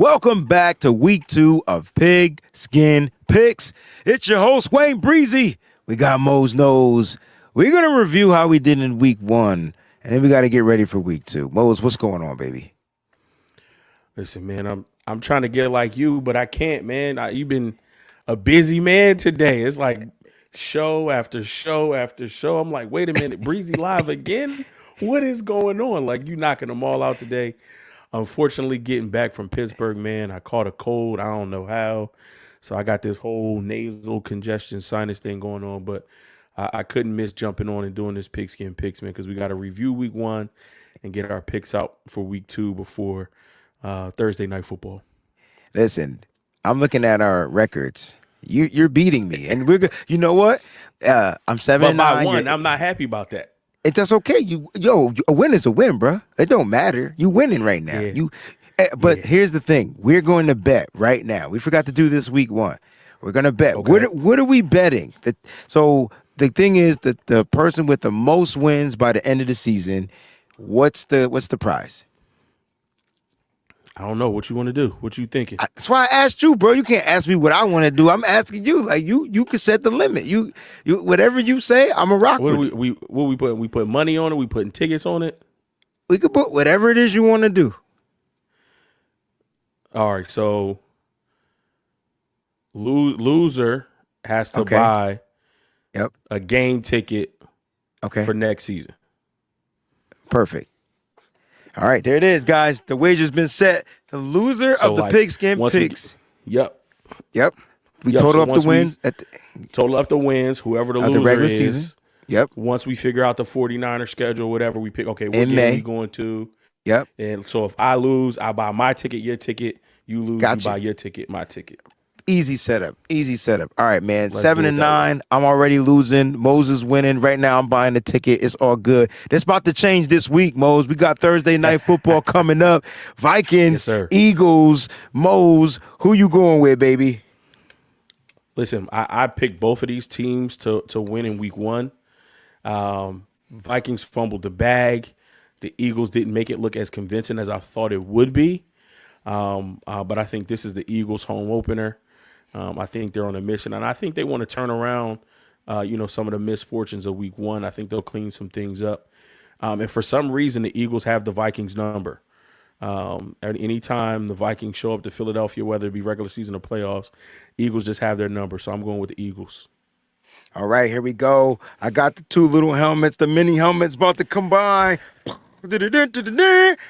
Welcome back to week 2 of Pigskin Picks. It's your host, Wayne Breezy. We got Mose Nose. We're going to review how we did in week 1, and then we got to get ready for week 2. Mose, what's going on, baby? Listen, man, I'm trying to get like you, but I can't, man. You've been a busy man today. It's like show after show after show. I'm like, wait a minute, Breezy live again? What is going on? Like, you knocking them all out today. Unfortunately, getting back from Pittsburgh, man, I caught a cold. I don't know how. So I got this whole nasal congestion sinus thing going on, but I couldn't miss jumping on and doing this Pigskin Picks, man, because we got to review week 1 and get our picks out for week 2 before Thursday night football. Listen, I'm looking at our records. You're beating me, and we're good. You know what? I'm 7-9. But by 1, I'm not happy about that. That's okay. A win is a win, bro. It don't matter. You winning right now. Yeah. Here's the thing. We're going to bet right now. We forgot to do this week 1. We're going to bet. Okay. What are we betting? So the thing is that the person with the most wins by the end of the season, what's the prize? I don't know what you want to do. What you thinking? That's why I asked you, bro. You can't ask me what I want to do. I'm asking you. Like you can set the limit. You whatever you say, I'm a rock. What with we put? We put money on it. We putting tickets on it. We could put whatever it is you want to do. All right. So loser has to buy a game ticket for next season. Perfect. All right, there it is, guys. The wager's been set. The loser of the Pigskin Picks. Yep. We total up the wins. Total up the wins, whoever the loser the regular is. Season. Yep. Once we figure out the 49er schedule, whatever we pick, okay, what game are we going to? Yep. And so if I lose, I buy my ticket, your ticket. You lose, Gotcha. You buy your ticket, my ticket. Easy setup. All right, man. 7-9. I'm already losing. Moses winning. Right now, I'm buying the ticket. It's all good. That's about to change this week, Mose. We got Thursday night football coming up. Vikings, yes, Eagles, Mose. Who you going with, baby? Listen, I picked both of these teams to win in week 1. Vikings fumbled the bag. The Eagles didn't make it look as convincing as I thought it would be. But I think this is the Eagles' home opener. I think they're on a mission, and I think they want to turn around, some of the misfortunes of week 1. I think they'll clean some things up. And for some reason, the Eagles have the Vikings number. At any time the Vikings show up to Philadelphia, whether it be regular season or playoffs, Eagles just have their number. So I'm going with the Eagles. All right, here we go. I got the 2 little helmets, the mini helmets about to combine.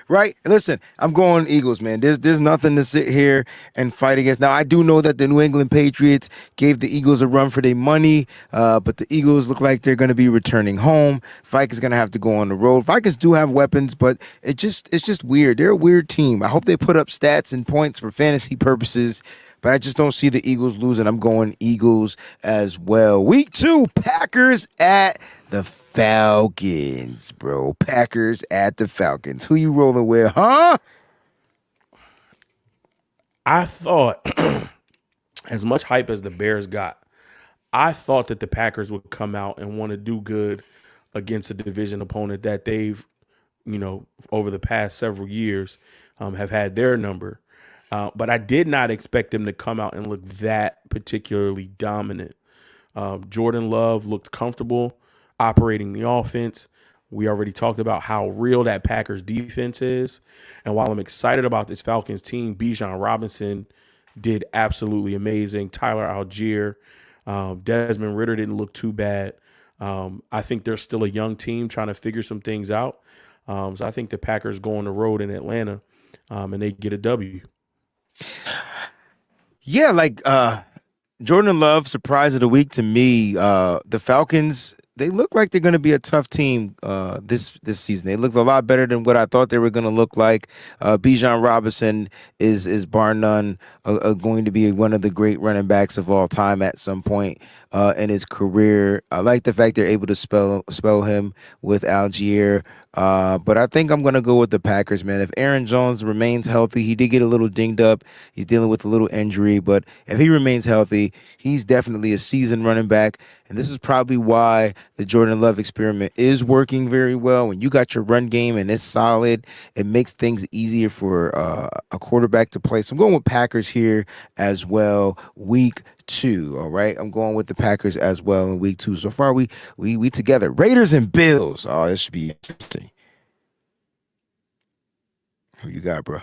Right? And listen, I'm going Eagles, man. There's nothing to sit here and fight against. Now, I do know that the New England Patriots gave the Eagles a run for their money, but the Eagles look like they're going to be returning home. Vikings going to have to go on the road. Vikings do have weapons, but it's just weird. They're a weird team. I hope they put up stats and points for fantasy purposes, but I just don't see the Eagles losing. I'm going Eagles as well. Week 2, Packers at the Falcons, bro. Packers at the Falcons. Who you rolling with, huh? I thought, as much hype as the Bears got, I thought that the Packers would come out and want to do good against a division opponent that they've, over the past several years have had their number. But I did not expect them to come out and look that particularly dominant. Jordan Love looked comfortable operating the offense. We already talked about how real that Packers defense is. And while I'm excited about this Falcons team, Bijan Robinson did absolutely amazing. Tyler Algier, Desmond Ridder didn't look too bad. I think they're still a young team trying to figure some things out. So I think the Packers go on the road in Atlanta and they get a W. Yeah, Jordan Love, surprise of the week to me. The Falcons, they look like they're going to be a tough team this season. They look a lot better than what I thought they were going to look like. Bijan Robinson is bar none going to be one of the great running backs of all time at some point. in his career. I like the fact they're able to spell him with Algier. But I think I'm gonna go with the Packers, man. If Aaron Jones remains healthy, he did get a little dinged up. He's dealing with a little injury, but if he remains healthy, he's definitely a seasoned running back. And this is probably why the Jordan Love experiment is working very well. When you got your run game and it's solid, it makes things easier for a quarterback to play. So I'm going with Packers here as well. Week two. All right. I'm going with the Packers as well in week two. So far, we together. Raiders and Bills. Oh, this should be interesting. Who you got, bro?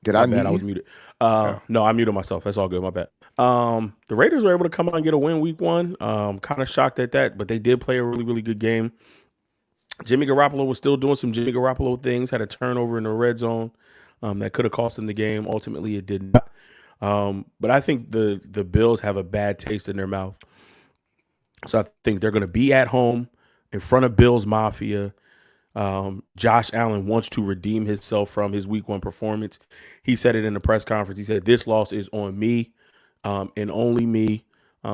Did I My bad, mute I was you? muted. Oh. No, I muted myself. That's all good. My bad. The Raiders were able to come out and get a win week one. Kind of shocked at that, but they did play a really, really good game. Jimmy Garoppolo was still doing some Jimmy Garoppolo things. Had a turnover in the red zone that could have cost him the game. Ultimately, it did not. But I think the Bills have a bad taste in their mouth. So I think they're going to be at home in front of Bills Mafia. Josh Allen wants to redeem himself from his week one performance. He said it in the press conference. He said, "This loss is on me and only me."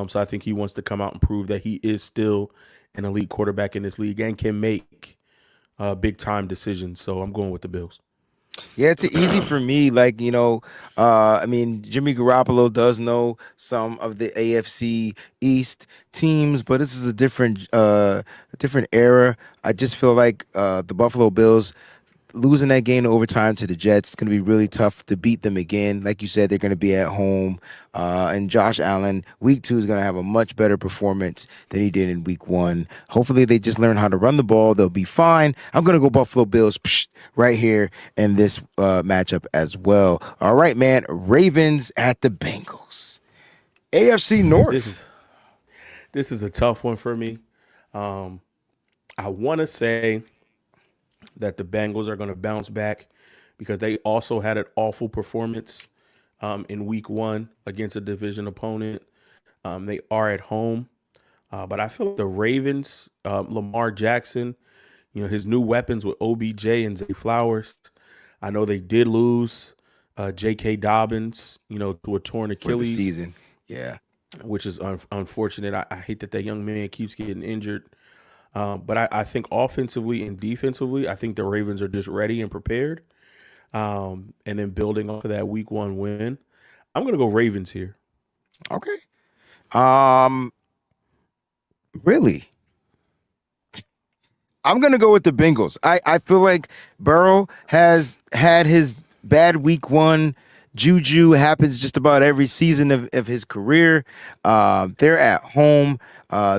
So I think he wants to come out and prove that he is still an elite quarterback in this league and can make big time decisions. So I'm going with the Bills. Yeah, it's easy for me. Like, I mean, Jimmy Garoppolo does know some of the AFC East teams, but this is a different era. I just feel like the Buffalo Bills losing that game in overtime to the Jets, it's going to be really tough to beat them again. Like you said, they're going to be at home. And Josh Allen, week two, is going to have a much better performance than he did in week one. Hopefully, they just learn how to run the ball. They'll be fine. I'm going to go Buffalo Bills right here in this matchup as well. All right, man. Ravens at the Bengals. AFC This North. is this is a tough one for me. Um, I want to say that the Bengals are going to bounce back because they also had an awful performance in week one against a division opponent. They are at home, but I feel like the Ravens, Lamar Jackson, his new weapons with OBJ and Zay Flowers. I know they did lose J.K. Dobbins, to a torn For the Achilles, season. Yeah. which is unfortunate. I hate that young man keeps getting injured. But I think offensively and defensively, I think the Ravens are just ready and prepared. And then building off of that week one win, I'm going to go Ravens here. Okay. Um, really? I'm gonna go with the Bengals. I feel like Burrow has had his bad week one. Juju happens just about every season of his career. They're at home.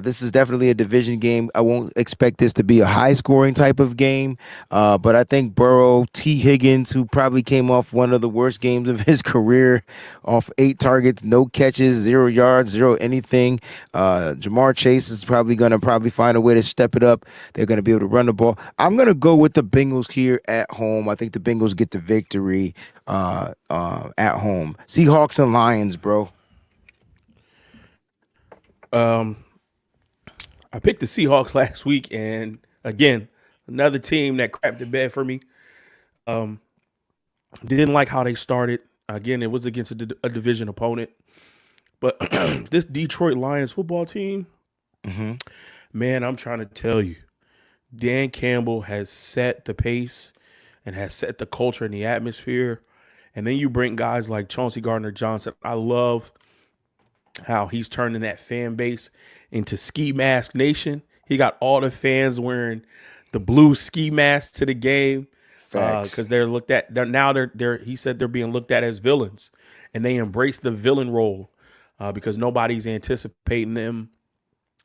This is definitely a division game. I won't expect this to be a high scoring type of game. But I think Burrow, T. Higgins, who probably came off one of the worst games of his career, off 8 targets, no catches, 0 yards, zero anything. Jamar Chase is probably gonna find a way to step it up. They're gonna be able to run the ball. I'm gonna go with the Bengals here at home. I think the Bengals get the victory at home. Seahawks and Lions, bro. Um, I picked the Seahawks last week, and again, another team that crapped the bed for me. Um, didn't like how they started. Again, it was against a division opponent. But this Detroit Lions football team, Mm-hmm. man, I'm trying to tell you, Dan Campbell has set the pace and has set the culture and the atmosphere. And then you bring guys like Chauncey Gardner Johnson. I love how he's turning that fan base into ski mask nation. He got all the fans wearing the blue ski mask to the game Facts. because they're looked at. They're he said they're being looked at as villains, and they embrace the villain role because nobody's anticipating them.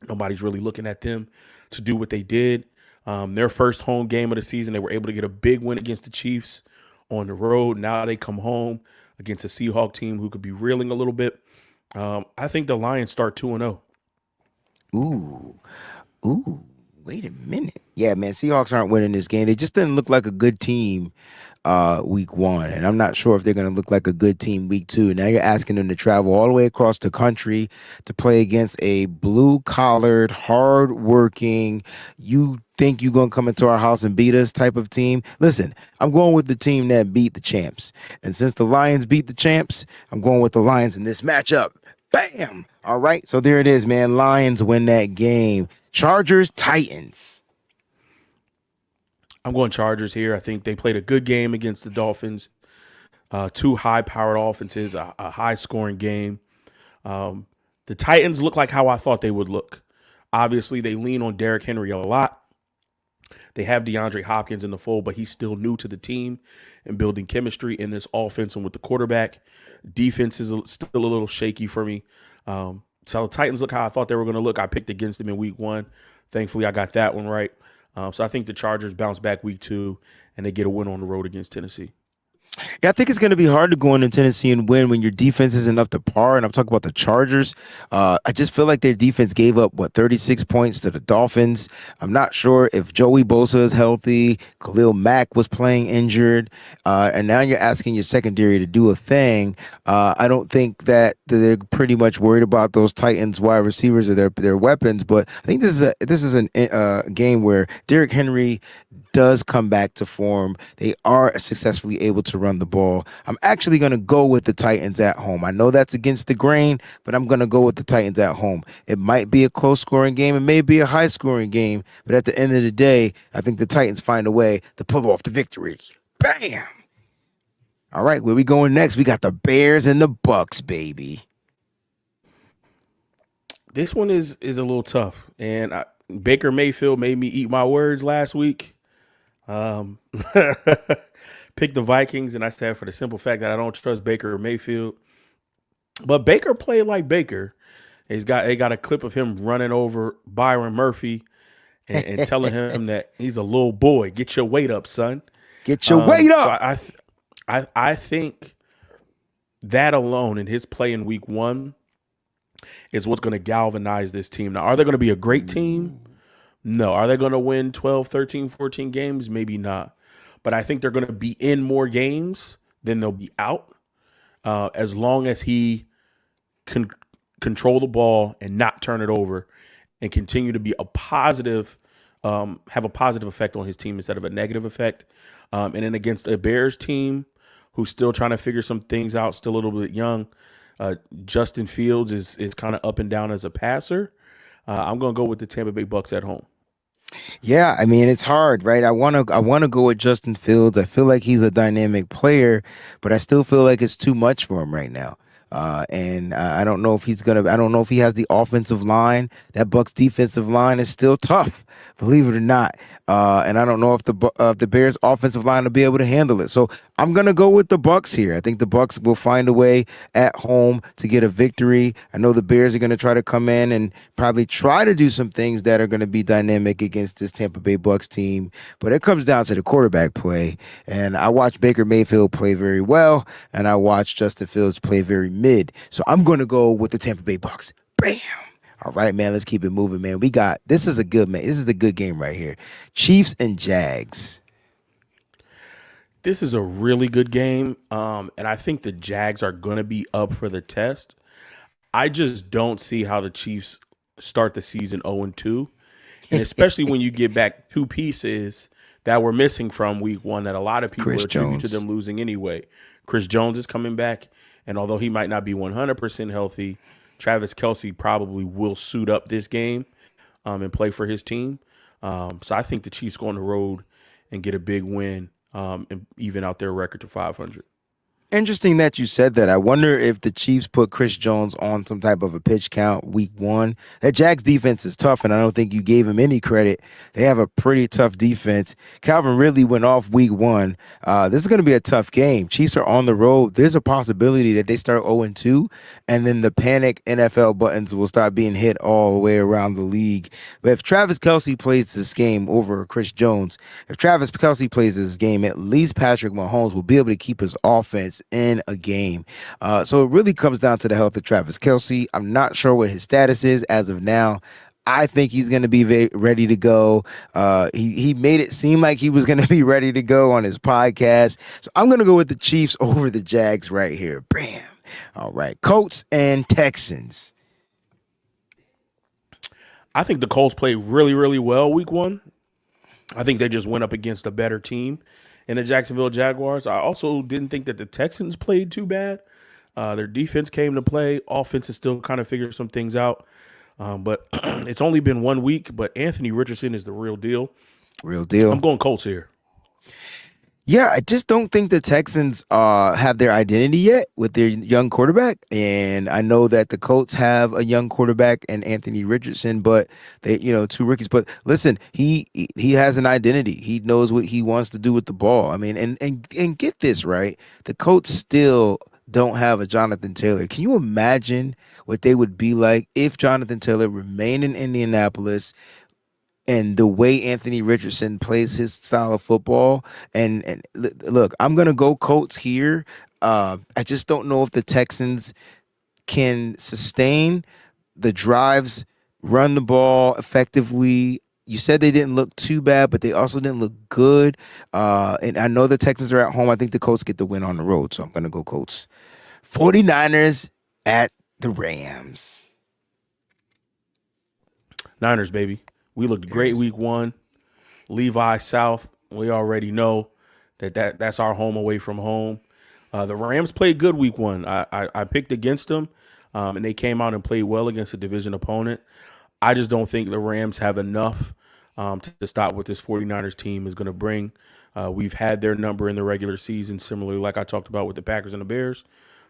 Nobody's really looking at them to do what they did. Their first home game of the season, they were able to get a big win against the Chiefs on the road. Now they come home against a Seahawk team who could be reeling a little bit. I think the Lions start 2-0. Ooh. Ooh. Wait a minute. Yeah, man, Seahawks aren't winning this game. They just didn't look like a good team week one. And I'm not sure if they're going to look like a good team week two. Now you're asking them to travel all the way across the country to play against a blue collared, hard working, you think you're going to come into our house and beat us type of team. Listen, I'm going with the team that beat the champs. And since the Lions beat the champs, I'm going with the Lions in this matchup. Bam! All right, so there it is, man. Lions win that game. Chargers, Titans. I'm going Chargers here. I think they played a good game against the Dolphins. Two high-powered offenses, a high-scoring game. The Titans look like how I thought they would look. Obviously, they lean on Derrick Henry a lot. They have DeAndre Hopkins in the fold, but he's still new to the team and building chemistry in this offense and with the quarterback. Defense is still a little shaky for me. So the Titans look how I thought they were going to look. I picked against them in week one. Thankfully, I got that one right. So I think the Chargers bounce back week two, and they get a win on the road against Tennessee. Yeah, I think it's going to be hard to go into Tennessee and win when your defense isn't up to par. And I'm talking about the Chargers. I just feel like their defense gave up, 36 points to the Dolphins. I'm not sure if Joey Bosa is healthy. Khalil Mack was playing injured. And now you're asking your secondary to do a thing. I don't think that they're pretty much worried about those Titans wide receivers or their weapons. But I think this is a game where Derrick Henry does come back to form. They are successfully able to run the ball. I'm actually going to go with the Titans at home. I know that's against the grain, but I'm going to go with the Titans at home. It might be a close scoring game. It may be a high scoring game, but at the end of the day, I think the Titans find a way to pull off the victory. Bam! All right, where we going next? We got the Bears and the Bucks, baby. This one is a little tough, and Baker Mayfield made me eat my words last week. Picked the Vikings, and I said for the simple fact that I don't trust Baker or Mayfield. But Baker played like Baker. They got a clip of him running over Byron Murphy and telling him that he's a little boy. Get your weight up, son. Get your weight up. So I think that alone and his play in week one is what's going to galvanize this team. Now, are they going to be a great team? No. Are they going to win 12, 13, 14 games? Maybe not. But I think they're going to be in more games than they'll be out as long as he can control the ball and not turn it over and continue to be a positive, have a positive effect on his team instead of a negative effect. And then against a Bears team who's still trying to figure some things out, still a little bit young, Justin Fields is kind of up and down as a passer. I'm going to go with the Tampa Bay Bucks at home. Yeah, I mean it's hard, right? I want to go with Justin Fields. I feel like he's a dynamic player, but I still feel like it's too much for him right now. And I don't know if he's gonna. I don't know if he has the offensive line. That Bucks defensive line is still tough, believe it or not. And I don't know if the Bears offensive line will be able to handle it. So I'm gonna go with the Bucks here. I think the Bucks will find a way at home to get a victory. I know the Bears are gonna try to come in and probably try to do some things that are gonna be dynamic against this Tampa Bay Bucks team. But it comes down to the quarterback play. And I watched Baker Mayfield play very well, and I watched Justin Fields play very mid. So I'm gonna go with the Tampa Bay Bucks. Bam. All right, man. Let's keep it moving, man. This is a good man. This is a good game right here. Chiefs and Jags. This is a really good game, and I think the Jags are going to be up for the test. I just don't see how the Chiefs start the season 0-2, and especially when you get back two pieces that were missing from week one that a lot of people attribute to them losing anyway. Chris Jones is coming back, and although he might not be 100% healthy, Travis Kelce probably will suit up this game and play for his team. So I think the Chiefs go on the road and get a big win and even out their record to 500. Interesting that you said that. I wonder if the Chiefs put Chris Jones on some type of a pitch count week one. That Jags defense is tough, and I don't think you gave him any credit. They have a pretty tough defense. Calvin Ridley went off week one. This is going to be a tough game. Chiefs are on the road. There's a possibility that they start 0-2, and then the panic NFL buttons will start being hit all the way around the league. But if Travis Kelce plays this game over Chris Jones, if Travis Kelce plays this game, at least Patrick Mahomes will be able to keep his offense in a game. So it really comes down to the health of Travis Kelce. I'm not sure what his status is as of now. I think he's going to be ready to go. He made it seem like he was going to be ready to go on his podcast. So I'm going to go with the Chiefs over the Jags right here. Bam. All right. Colts and Texans. I think the Colts played really, really well week one. I think they just went up against a better team in the Jacksonville Jaguars. I also didn't think that the Texans played too bad. Their defense came to play. Offense is still kind of figuring some things out. But it's only been 1 week, but Anthony Richardson is the real deal. Real I'm deal. going Colts here. Yeah, I just don't think the Texans have their identity yet with their young quarterback. And I know that the Colts have a young quarterback and Anthony Richardson, but they, two rookies. But listen, he has an identity. He knows what he wants to do with the ball. I mean, and get this right, the Colts still don't have a Jonathan Taylor. Can you imagine what they would be like if Jonathan Taylor remained in Indianapolis? And the way Anthony Richardson plays his style of football, and look, I'm gonna go Colts here. I just don't know if the Texans can sustain the drives, run the ball effectively. You said they didn't look too bad, but they also didn't look good. And I know the Texans are at home. I think the Colts get the win on the road, so I'm gonna go Colts. 49ers at the Rams. Niners, baby. We looked There it great is. week one. Levi South, we already know that's our home away from home. The Rams played good week one. I picked against them, and they came out and played well against a division opponent. I just don't think the Rams have enough to stop what this 49ers team is going to bring. We've had their number in the regular season, similarly like I talked about with the Packers and the Bears.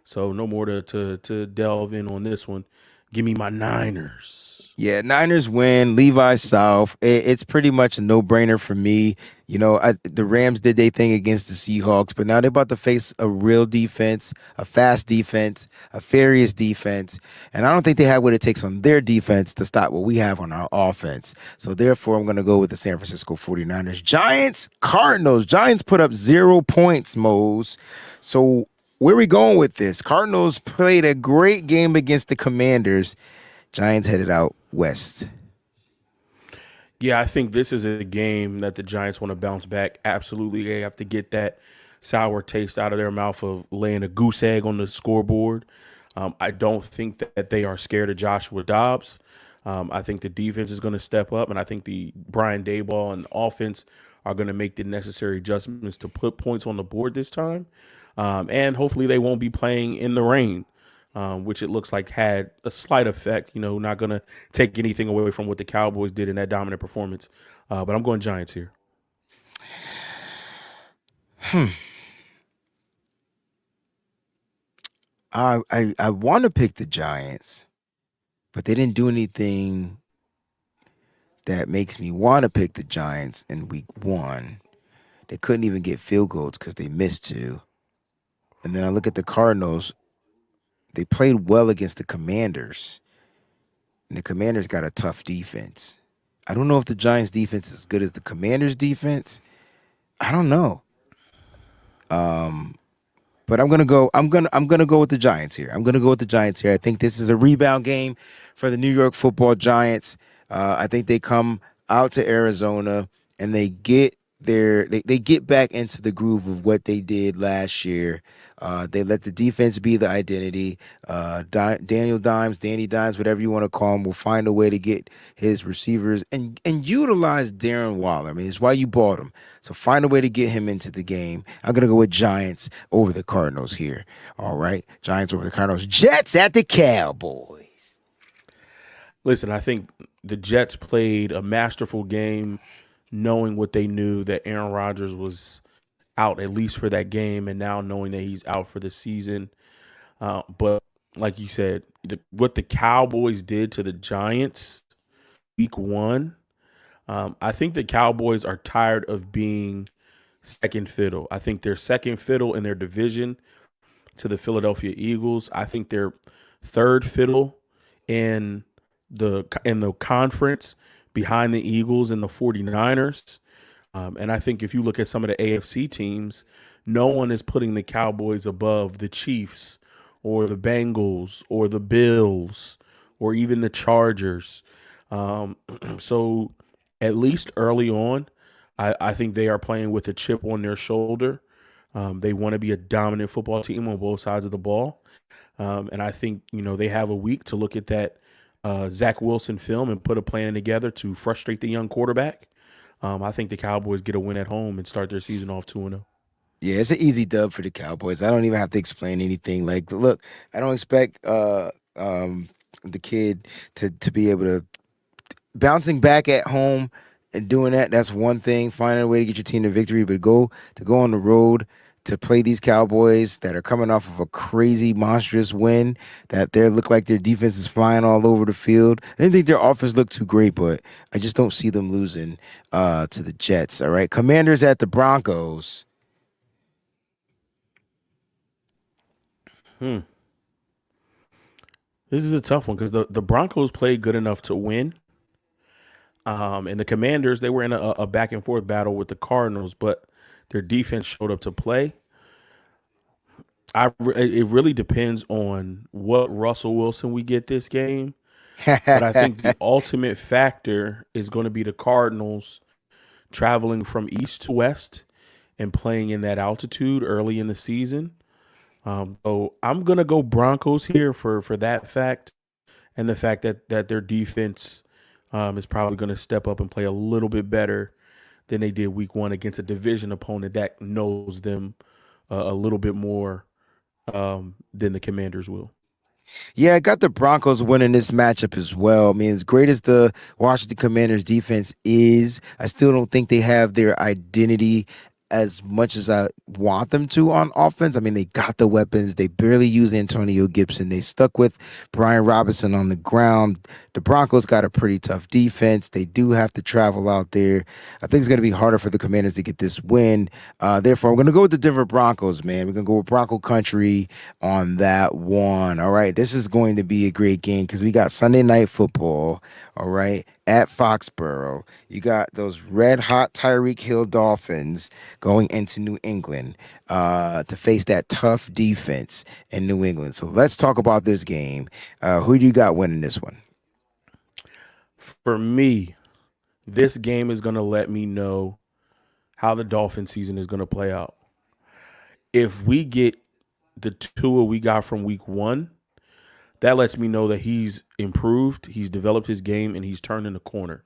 So no more to delve in on this one. Give me my Niners. Yeah, Niners win. Levi South. It's pretty much a no-brainer for me. The Rams did their thing against the Seahawks, but now they're about to face a real defense, a fast defense, a furious defense, and I don't think they have what it takes on their defense to stop what we have on our offense. So therefore, I'm going to go with the San Francisco 49ers. Giants, Cardinals. Giants put up 0 points, Mose. So where are we going with this? Cardinals played a great game against the Commanders. Giants headed out west. Yeah, I think this is a game that the Giants want to bounce back. Absolutely, they have to get that sour taste out of their mouth of laying a goose egg on the scoreboard. I don't think that they are scared of Joshua Dobbs. I think the defense is going to step up, and I think the Brian Daboll and offense are going to make the necessary adjustments to put points on the board this time. And hopefully they won't be playing in the rain. Which it looks like had a slight effect. Not going to take anything away from what the Cowboys did in that dominant performance. But I'm going Giants here. I want to pick the Giants, but they didn't do anything that makes me want to pick the Giants in week one. They couldn't even get field goals because they missed two. And then I look at the Cardinals. They played well against the Commanders, and the Commanders got a tough defense. I don't know if the Giants' defense is as good as the Commanders' defense. I don't know. But I'm gonna go with the Giants here. I think this is a rebound game for the New York Football Giants. I think they come out to Arizona and they get back into the groove of what they did last year. They let the defense be the identity. Danny Dimes, whatever you want to call him, will find a way to get his receivers and utilize Darren Waller. I mean, it's why you bought him. So find a way to get him into the game. I'm gonna go with Giants over the Cardinals here. All right, Giants over the Cardinals. Jets at the Cowboys. Listen, I think the Jets played a masterful game, knowing what they knew that Aaron Rodgers was out at least for that game, and now knowing that he's out for the season. But like you said, what the Cowboys did to the Giants week one, I think the Cowboys are tired of being second fiddle. I think they're second fiddle in their division to the Philadelphia Eagles. I think they're third fiddle in the conference behind the Eagles and the 49ers. And I think if you look at some of the AFC teams, no one is putting the Cowboys above the Chiefs or the Bengals or the Bills or even the Chargers. Um, so at least early on, I think they are playing with a chip on their shoulder. They want to be a dominant football team on both sides of the ball. And I think, they have a week to look at that Zach Wilson film and put a plan together to frustrate the young quarterback. I think the Cowboys get a win at home and start their season off 2-0. Yeah, it's an easy dub for the Cowboys. I don't even have to explain anything. Like, look, I don't expect the kid to be able to bouncing back at home and doing that. That's one thing. Finding a way to get your team to victory, but go on the road to play these Cowboys that are coming off of a crazy monstrous win. That they look like their defense is flying all over the field. I didn't think their offense looked too great, but I just don't see them losing to the Jets. All right, Commanders at the Broncos. Hmm. This is a tough one because the Broncos played good enough to win. And the Commanders, they were in a back and forth battle with the Cardinals, but their defense showed up to play. It really depends on what Russell Wilson we get this game, but I think the ultimate factor is going to be the Cardinals traveling from east to west and playing in that altitude early in the season. So I'm gonna go Broncos here for that fact and the fact that their defense is probably going to step up and play a little bit better than they did week one against a division opponent that knows them a little bit more than the Commanders will. Yeah, I got the Broncos winning this matchup as well. I mean, as great as the Washington Commanders defense is, I still don't think they have their identity as much as I want them to on offense. I mean, they got the weapons. They barely use Antonio Gibson. They stuck with Brian Robinson on the ground. The Broncos got a pretty tough defense. They do have to travel out there. I think it's going to be harder for the Commanders to get this win. Therefore, I'm going to go with the Denver Broncos, man. We're going to go with Bronco Country on that one. All right, this is going to be a great game because we got Sunday Night Football, all right, at Foxborough. You got those red hot Tyreek Hill Dolphins going into New England to face that tough defense in New England. So let's talk about this game. Who do you got winning this one? For me, this game is going to let me know how the Dolphin season is going to play out. If we get the Tua we got from week one, that lets me know that he's improved, he's developed his game, and he's turning the corner.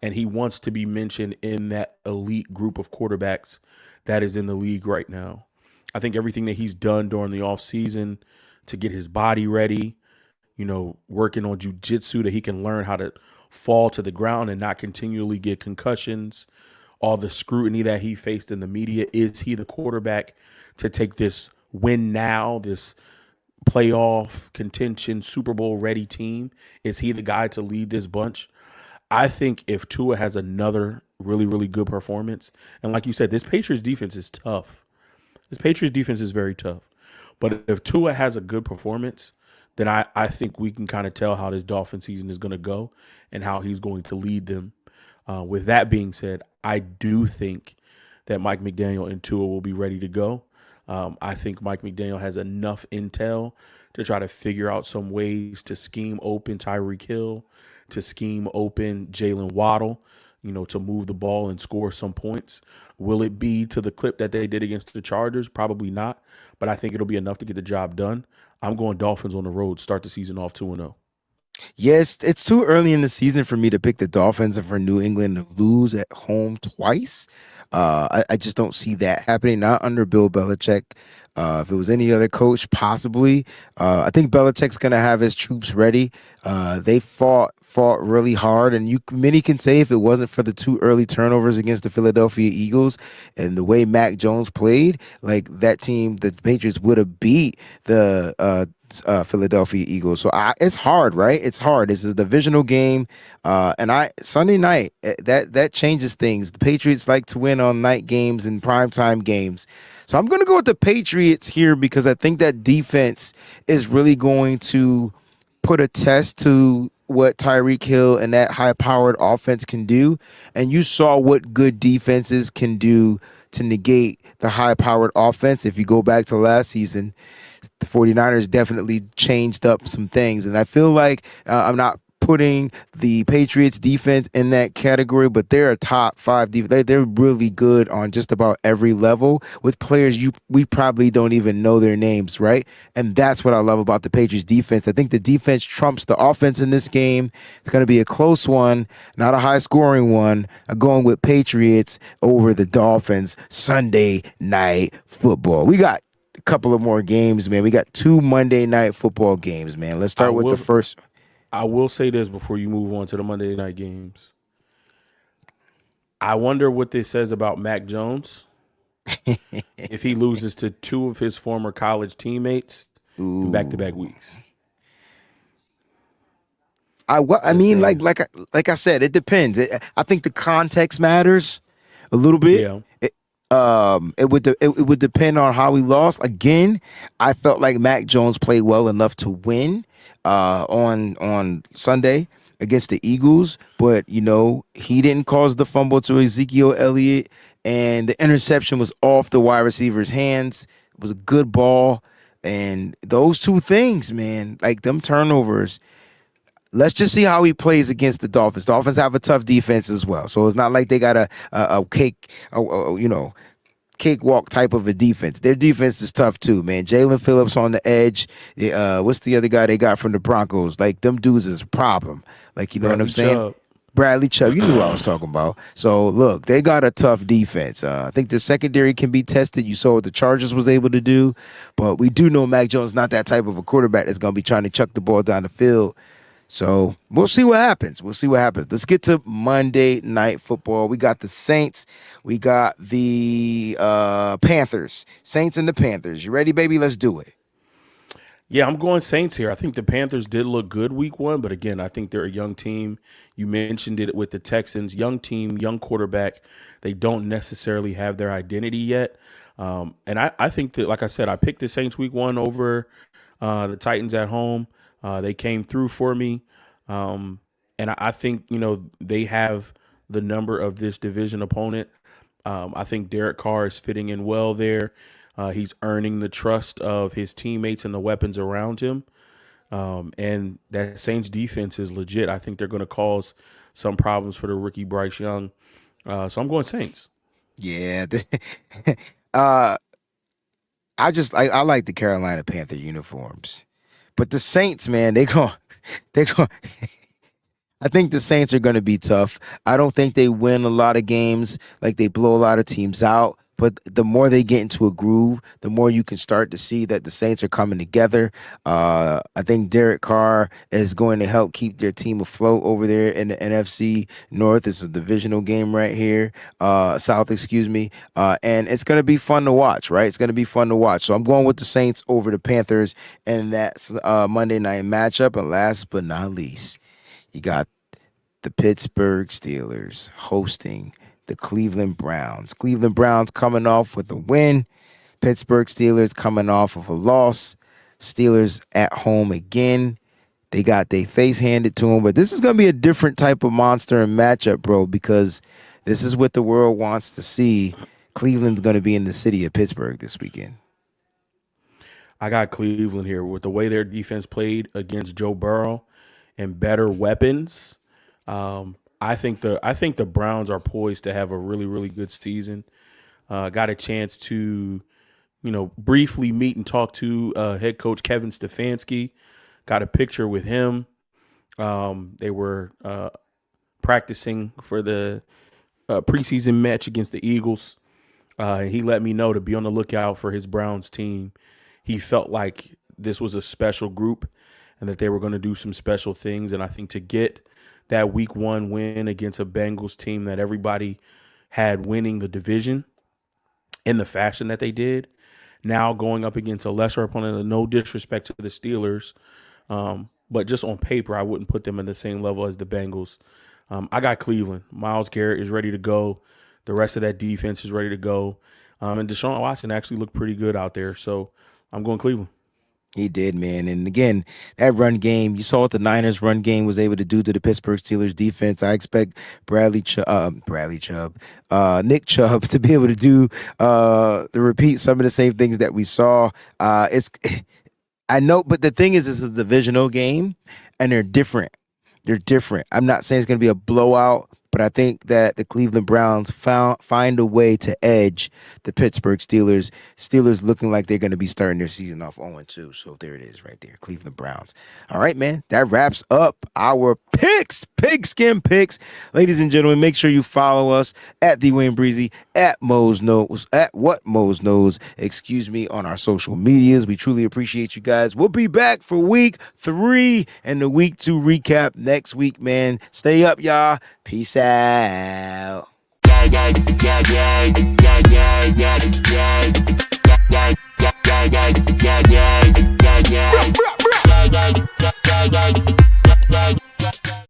And he wants to be mentioned in that elite group of quarterbacks that is in the league right now. I think everything that he's done during the offseason to get his body ready, working on jujitsu that he can learn how to fall to the ground and not continually get concussions, all the scrutiny that he faced in the media. Is he the quarterback to take this win now, this playoff contention, Super Bowl ready team? Is he the guy to lead this bunch? I think if Tua has another really, really good performance, and like you said, this Patriots defense is tough. This Patriots defense is very tough. But if Tua has a good performance, then I think we can kind of tell how this Dolphin season is going to go and how he's going to lead them. With that being said, I do think that Mike McDaniel and Tua will be ready to go. I think Mike McDaniel has enough intel to try to figure out some ways to scheme open Tyreek Hill, to scheme open Jalen Waddle, to move the ball and score some points. Will it be to the clip that they did against the Chargers? Probably not, but I think it'll be enough to get the job done. I'm going Dolphins on the road, start the season off 2-0. Yes, it's too early in the season for me to pick the Dolphins and for New England to lose at home twice. I just don't see that happening. Not under Bill Belichick. If it was any other coach, possibly. I think Belichick's gonna have his troops ready. They fought really hard, and many can say if it wasn't for the two early turnovers against the Philadelphia Eagles and the way Mac Jones played, like that team, the Patriots would have beat the Philadelphia Eagles. So it's hard, right? It's hard. This is a divisional game, and Sunday night that changes things. The Patriots like to win on night games and primetime games. So I'm going to go with the Patriots here because I think that defense is really going to put a test to what Tyreek Hill and that high-powered offense can do. And you saw what good defenses can do to negate the high-powered offense. If you go back to last season, the 49ers definitely changed up some things. And I feel like I'm not putting the Patriots defense in that category, but they're a top five defense. They're really good on just about every level with players we probably don't even know their names, right? And that's what I love about the Patriots defense. I think the defense trumps the offense in this game. It's going to be a close one, not a high scoring one. I'm going with Patriots over the Dolphins Sunday night football. We got a couple of more games, man. We got two Monday night football games, man. Let's I start with the will first. I will say this before you move on to the Monday night games. I wonder what this says about Mac Jones if he loses to two of his former college teammates in back-to-back Ooh. weeks. I Just mean, saying. like I said, it depends. I think the context matters a little bit. Yeah. It would depend on how he lost. Again, I felt like Mac Jones played well enough to win on Sunday against the Eagles, but he didn't cause the fumble to Ezekiel Elliott, and the interception was off the wide receiver's hands. It was a good ball, and those two things, man, like them turnovers. Let's just see how he plays against the Dolphins. Dolphins have a tough defense as well, so it's not like they got a cake, cakewalk type of a defense. Their defense is tough too, man. Jalen Phillips on the edge. What's the other guy they got from the Broncos? Like them dudes is a problem. Like you know what I'm Bradley saying? Chubb. Bradley Chubb, you knew what I was talking about. So look, they got a tough defense. I think the secondary can be tested. You saw what the Chargers was able to do, but we do know Mac Jones not that type of a quarterback that's going to be trying to chuck the ball down the field. So we'll see what happens. We'll see what happens. Let's get to Monday Night Football. We got the Saints. We got the Panthers. Saints and the Panthers. You ready, baby? Let's do it. Yeah, I'm going Saints here. I think the Panthers did look good week one, but again, I think they're a young team. You mentioned it with the Texans, young team, young quarterback. They don't necessarily have their identity yet. And I think that, like I said, I picked the Saints week one over the Titans at home. They came through for me. And I think, they have the number of this division opponent. I think Derek Carr is fitting in well there. He's earning the trust of his teammates and the weapons around him. And that Saints defense is legit. I think they're going to cause some problems for the rookie Bryce Young. So I'm going Saints. Yeah. uh, I like the Carolina Panther uniforms, but the Saints, man, they go. I think the Saints are going to be tough. I don't think they win a lot of games, like they blow a lot of teams out. But the more they get into a groove, the more you can start to see that the Saints are coming together. I think Derek Carr is going to help keep their team afloat over there in the NFC North. It's a divisional game right here, South, excuse me. And it's going to be fun to watch, right? It's going to be fun to watch. So I'm going with the Saints over the Panthers in that Monday night matchup. And last but not least, you got the Pittsburgh Steelers hosting the Cleveland Browns. Cleveland Browns coming off with a win. Pittsburgh Steelers coming off of a loss. Steelers at home again. They got their face handed to them. But this is going to be a different type of monster and matchup, bro, because this is what the world wants to see. Cleveland's going to be in the city of Pittsburgh this weekend. I got Cleveland here with the way their defense played against Joe Burrow and better weapons. I think the Browns are poised to have a really, really good season. Got a chance to, briefly meet and talk to head coach Kevin Stefanski. Got a picture with him. They were practicing for the preseason match against the Eagles. He let me know to be on the lookout for his Browns team. He felt like this was a special group and that they were going to do some special things. And I think to get that week one win against a Bengals team that everybody had winning the division in the fashion that they did, now going up against a lesser opponent, no disrespect to the Steelers, but just on paper, I wouldn't put them in the same level as the Bengals. I got Cleveland. Myles Garrett is ready to go. The rest of that defense is ready to go. And Deshaun Watson actually looked pretty good out there. So I'm going Cleveland. He did, man. And again, that run game, you saw what the Niners run game was able to do to the Pittsburgh Steelers defense. I expect Nick Chubb to be able to do to repeat some of the same things that we saw. I know, but the thing is, it's a divisional game and they're different. They're different. I'm not saying it's going to be a blowout, but I think that the Cleveland Browns find a way to edge the Pittsburgh Steelers. Steelers looking like they're going to be starting their season off 0-2. So there it is right there, Cleveland Browns. All right, man. That wraps up our picks, Pigskin Picks. Ladies and gentlemen, make sure you follow us at The Wayne Breezy, at Mose Knows, at What Mose Knows, on our social medias. We truly appreciate you guys. We'll be back for week 3 and the week 2 recap next week, man. Stay up, y'all. Peace out.